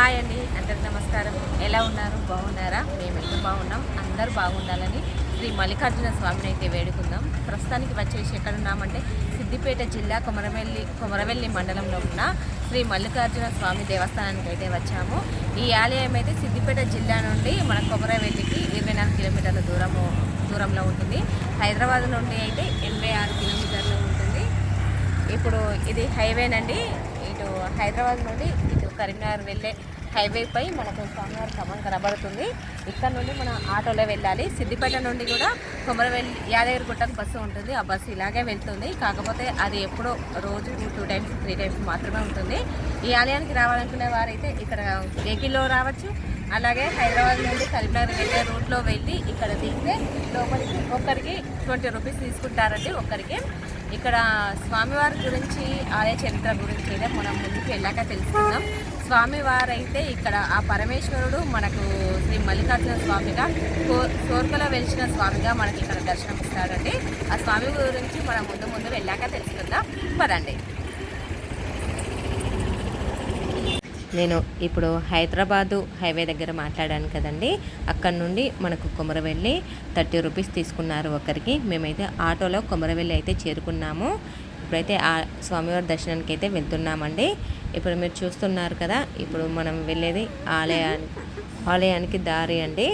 Hi అండి, అందరికి నమస్కారం. ఎలా ఉన్నారు? బాగున్నారా? మేమైతే బాగున్నాం. అందరూ బాగుండాలని శ్రీ మల్లికార్జున స్వామిని అయితే వేడుకుందాం. ప్రస్తుతానికి వచ్చేసి ఎక్కడున్నామంటే సిద్దిపేట జిల్లా కొమరవెల్లి మండలంలో ఉన్న శ్రీ మల్లికార్జున స్వామి దేవస్థానానికి అయితే వచ్చాము. ఈ ఆలయం అయితే సిద్దిపేట జిల్లా నుండి మన కొమరవెల్లికి 24 కిలోమీటర్ల దూరంలో ఉంటుంది. హైదరాబాద్ నుండి అయితే 86 కిలోమీటర్లు ఉంటుంది. ఇప్పుడు ఇది హైవేనండి. ఇటు హైదరాబాద్ నుండి ఇటు కరీంనగర్ వెళ్ళే హైవేపై మనకు స్వామివారి కమం కనబడుతుంది. ఇక్కడ నుండి మనం ఆటోలో వెళ్ళాలి. సిద్దిపేట నుండి కూడా కొమరవెల్లి యాదగిరిగుట్టకు బస్సు ఉంటుంది. ఆ బస్సు ఇలాగే వెళ్తుంది. కాకపోతే అది ఎప్పుడో రోజు 2 టైమ్స్ 3 టైమ్స్ మాత్రమే ఉంటుంది. ఈ ఆలయానికి రావాలనుకునే వారైతే ఇక్కడ వెహికల్లో రావచ్చు. అలాగే హైదరాబాద్ నుండి కరీంనగర్ వెళ్ళే రూట్లో వెళ్ళి ఇక్కడ దిగితే లోపలికి ఒక్కరికి 20 రూపీస్ తీసుకుంటారండి ఒక్కరికి. ఇక్కడ స్వామివారి గురించి ఆలయ చరిత్ర గురించి అయితే మనం ముందుకు వెళ్ళాక తెలుసుకుందాం. స్వామివారు అయితే ఇక్కడ ఆ పరమేశ్వరుడు మనకు శ్రీ మల్లికార్జున స్వామిగా కోర్కలో వెలిసిన స్వామిగా మనకి ఇక్కడ దర్శనం ఇస్తాడండి. ఆ స్వామి గురించి మనం ముందు వెళ్ళాక తెలుసుకుందాం పదండి. నేను ఇప్పుడు హైదరాబాదు హైవే దగ్గర మాట్లాడాను కదండి. అక్కడ నుండి మనకు కొమరవెల్లి 30 రూపీస్ తీసుకున్నారు ఒకరికి. మేమైతే ఆటోలో కొమరవెల్లి అయితే చేరుకున్నాము. ఇప్పుడైతే ఆ స్వామివారి దర్శనానికి అయితే వెళ్తున్నామండి. ఇప్పుడు మీరు చూస్తున్నారు కదా, ఇప్పుడు మనం వెళ్ళేది ఆలయానికి దారి అండి.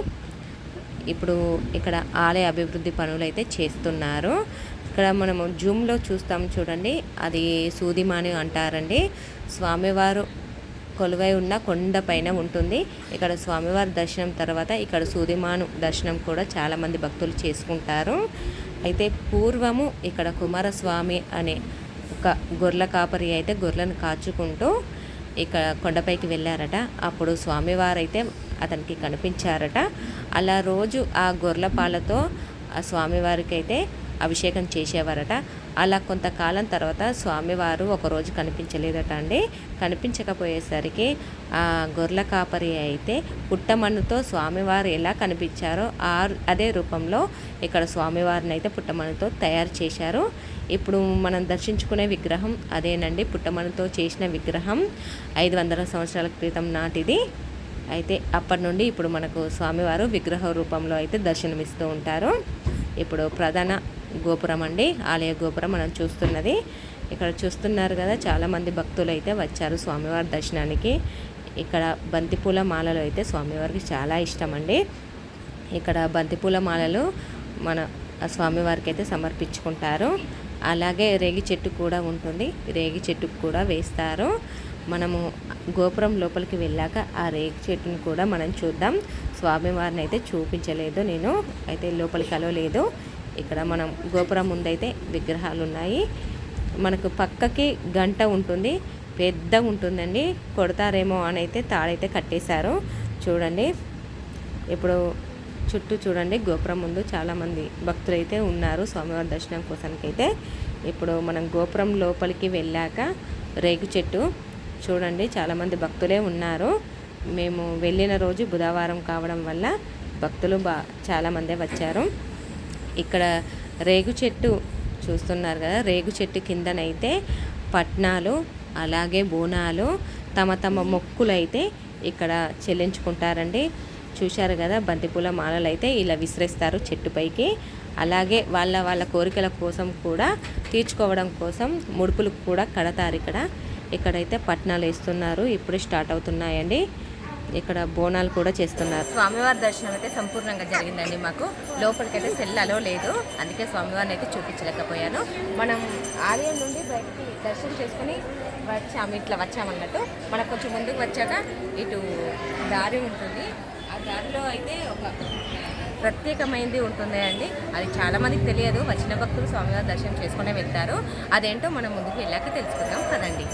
ఇప్పుడు ఇక్కడ ఆలయ అభివృద్ధి పనులు అయితే చేస్తున్నారు. ఇక్కడ మనము జూమ్లో చూస్తాం చూడండి, అది సూదిమాని అంటారండి. స్వామివారు కొలువై ఉన్న కొండ పైన ఉంటుంది. ఇక్కడ స్వామివారి దర్శనం తర్వాత ఇక్కడ సూదిమాను దర్శనం కూడా చాలామంది భక్తులు చేసుకుంటారు. అయితే పూర్వము ఇక్కడ కుమారస్వామి అనే ఒక గొర్రెల కాపరి అయితే గొర్రెలను కాచుకుంటూ ఇక్కడ కొండపైకి వెళ్ళారట. అప్పుడు స్వామివారు అయితే అతనికి కనిపించారట. అలా రోజు ఆ గొర్రెల పాలతో ఆ స్వామివారికి అయితే అభిషేకం చేసేవారట. అలా కొంతకాలం తర్వాత స్వామివారు ఒకరోజు కనిపించలేదట అండి. కనిపించకపోయేసరికి ఆ గొర్రెల కాపరి అయితే పుట్టమన్నుతో స్వామివారు ఎలా కనిపించారో అదే రూపంలో ఇక్కడ స్వామివారిని అయితే పుట్టమన్నుతో తయారు చేశారు. ఇప్పుడు మనం దర్శించుకునే విగ్రహం అదేనండి, పుట్టమన్నుతో చేసిన విగ్రహం. 500 సంవత్సరాల క్రితం నాటిది. అయితే అప్పటి నుండి ఇప్పుడు మనకు స్వామివారు విగ్రహ రూపంలో అయితే దర్శనమిస్తూ ఉంటారు. ఇప్పుడు ప్రధాన గోపురం అండి, ఆలయ గోపురం మనం చూస్తున్నది. ఇక్కడ చూస్తున్నారు కదా, చాలామంది భక్తులు అయితే వచ్చారు స్వామివారి దర్శనానికి. ఇక్కడ బంతిపూల మాలలు అయితే స్వామివారికి చాలా ఇష్టం అండి. ఇక్కడ బంతిపూల మాలలు మన స్వామివారికి అయితే సమర్పించుకుంటారు. అలాగే రేగి చెట్టు కూడా ఉంటుంది, రేగి చెట్టుకు కూడా వేస్తారు. మనము గోపురం లోపలికి వెళ్ళాక ఆ రేగి చెట్టును కూడా మనం చూద్దాం. స్వామివారిని అయితే చూపించలేదు నేను, అయితే లోపలికి అలవలేదు. ఇక్కడ మనం గోపురం ముందైతే విగ్రహాలు ఉన్నాయి. మనకు పక్కకి గంట ఉంటుంది, పెద్ద ఉంటుందండి. కొడతారేమో అని అయితే తాడైతే కట్టేశారు చూడండి. ఇప్పుడు చుట్టూ చూడండి, గోపురం ముందు చాలామంది భక్తులు అయితే ఉన్నారు స్వామివారి దర్శనం కోసానికైతే. ఇప్పుడు మనం గోపురం లోపలికి వెళ్ళాక రేగు చెట్టు చూడండి, చాలామంది భక్తులే ఉన్నారు. మేము వెళ్ళిన రోజు బుధవారం కావడం వల్ల భక్తులు చాలామందే వచ్చారు. ఇక్కడ రేగు చెట్టు చూస్తున్నారు కదా, రేగు చెట్టు కిందనైతే పట్నాలు అలాగే బోనాలు తమ మొక్కులైతే ఇక్కడ చెల్లించుకుంటారండి. చూశారు కదా, బంతిపూల మాలలు అయితే ఇలా విసిరేస్తారు చెట్టుపైకి. అలాగే వాళ్ళ కోరికల కోసం కూడా తీర్చుకోవడం కోసం ముడుపులు కూడా కడతారు. ఇక్కడైతే పట్నాలు వేస్తున్నారు, ఇప్పుడు స్టార్ట్ అవుతున్నాయండి. ఇక్కడ బోనాలు కూడా చేస్తున్నారు. స్వామివారి దర్శనం అయితే సంపూర్ణంగా జరిగిందండి. మాకు లోపలికైతే సెల్లలో లేదు, అందుకే స్వామివారిని అయితే చూపించలేకపోయాను. మనం ఆలయం నుండి బయటికి దర్శనం చేసుకుని ఇట్లా వచ్చామన్నట్టు. మనకు కొంచెం ముందుకు వచ్చాక ఇటు దారి ఉంటుంది. ఆ దారిలో అయితే ఒక ప్రత్యేకమైనది ఉంటుంది అండి. అది చాలామందికి తెలియదు. వచ్చిన భక్తులు స్వామివారి దర్శనం చేసుకునే వెళ్తారు. అదేంటో మనం ముందుకు వెళ్ళాక తెలుసుకుందాం కదండి.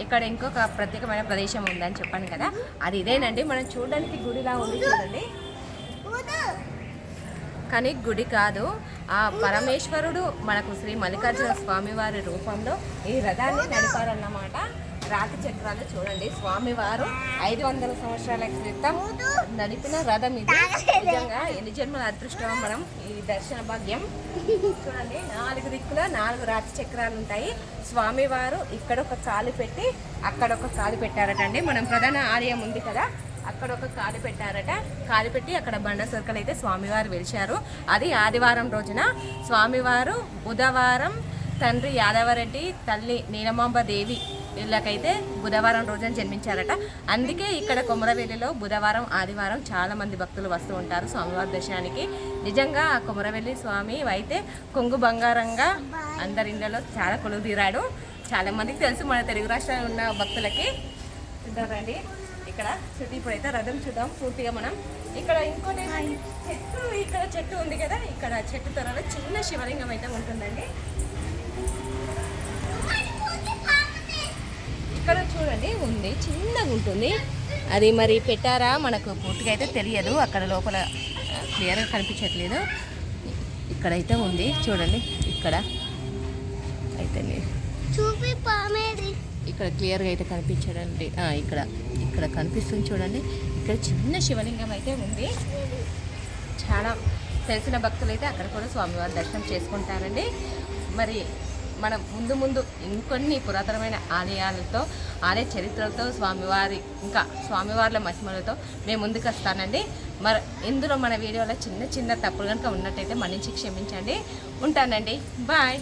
ఇక్కడ ఇంకొక ప్రత్యేకమైన ప్రదేశం ఉందని చెప్పాను కదా, అది ఇదేనండి. మనం చూడడానికి గుడిలా ఉంది చూడండి, కానీ గుడి కాదు. ఆ పరమేశ్వరుడు మనకు శ్రీ మల్లికార్జున స్వామివారి రూపంలో ఈ రథాన్ని నడిపారన్నమాట. రాతి చక్రాలు చూడండి, స్వామివారు 500 సంవత్సరాల క్రితం నడిపిన రథం ఇది. నిజంగా ఎన్ని జన్మల అదృష్టం మనం ఈ దర్శన భాగ్యం. చూడండి, 4 దిక్కుల 4 రాతి చక్రాలు ఉంటాయి. స్వామివారు ఇక్కడ ఒక కాలు పెట్టి అక్కడ ఒక కాలు పెట్టారటండి. మనం ప్రధాన ఆలయం ఉంది కదా, అక్కడ ఒక కాలు పెట్టారట. కాలు పెట్టి అక్కడ బండ సర్కల్ అయితే స్వామివారు వెలిచారు. అది ఆదివారం రోజున. స్వామివారు బుధవారం తండ్రి యాదవరెడ్డి, తల్లి నీలమాంబ దేవి వీళ్ళకైతే బుధవారం రోజున జన్మించారట. అందుకే ఇక్కడ కొమరవెల్లిలో బుధవారం ఆదివారం చాలా మంది భక్తులు వస్తూ ఉంటారు స్వామివారి దర్శనానికి. నిజంగా ఆ కొమరవెల్లి స్వామి అయితే కొంగు బంగారంగా అందరిండ్లలో చాలా కొలువు తీరాడు. చాలా మందికి తెలుసు, మన తెలుగు రాష్ట్రాల్లో ఉన్న భక్తులకి. చూద్దామండి ఇక్కడ చుట్టూ. ఇప్పుడైతే రథం చూద్దాం పూర్తిగా మనం. ఇక్కడ ఇంకోటి చెట్టు, ఇక్కడ చెట్టు ఉంది కదా, ఇక్కడ చెట్టు త్వరలో చిన్న శివలింగం అయితే ఉంటుందండి. ఇక్కడ చూడండి ఉంది, చిన్నగా ఉంటుంది. అది మరి పెట్టారా మనకు పూర్తిగా అయితే తెలియదు, అక్కడ లోపల క్లియర్గా కనిపించట్లేదు. ఇక్కడైతే ఉంది చూడండి, ఇక్కడ అయితే ఇక్కడ క్లియర్గా అయితే కనిపించడండి. ఇక్కడ కనిపిస్తుంది చూడండి, ఇక్కడ చిన్న శివలింగం అయితే ఉంది. చాలా తెలిసిన భక్తులు అయితే అక్కడ కూడా స్వామివారి దర్శనం చేసుకుంటారండి. మరి మనం ముందు ఇంకొన్ని పురాతనమైన ఆలయాలతో, ఆలయ చరిత్రలతో, ఇంకా స్వామివార్ల మహిమలతో మేము ముందుకు వస్తానండి. మరి ఇందులో మన వీడియోలో చిన్న తప్పులు కనుక ఉన్నట్టయితే మన్నించి క్షమించండి. ఉంటానండి, బాయ్.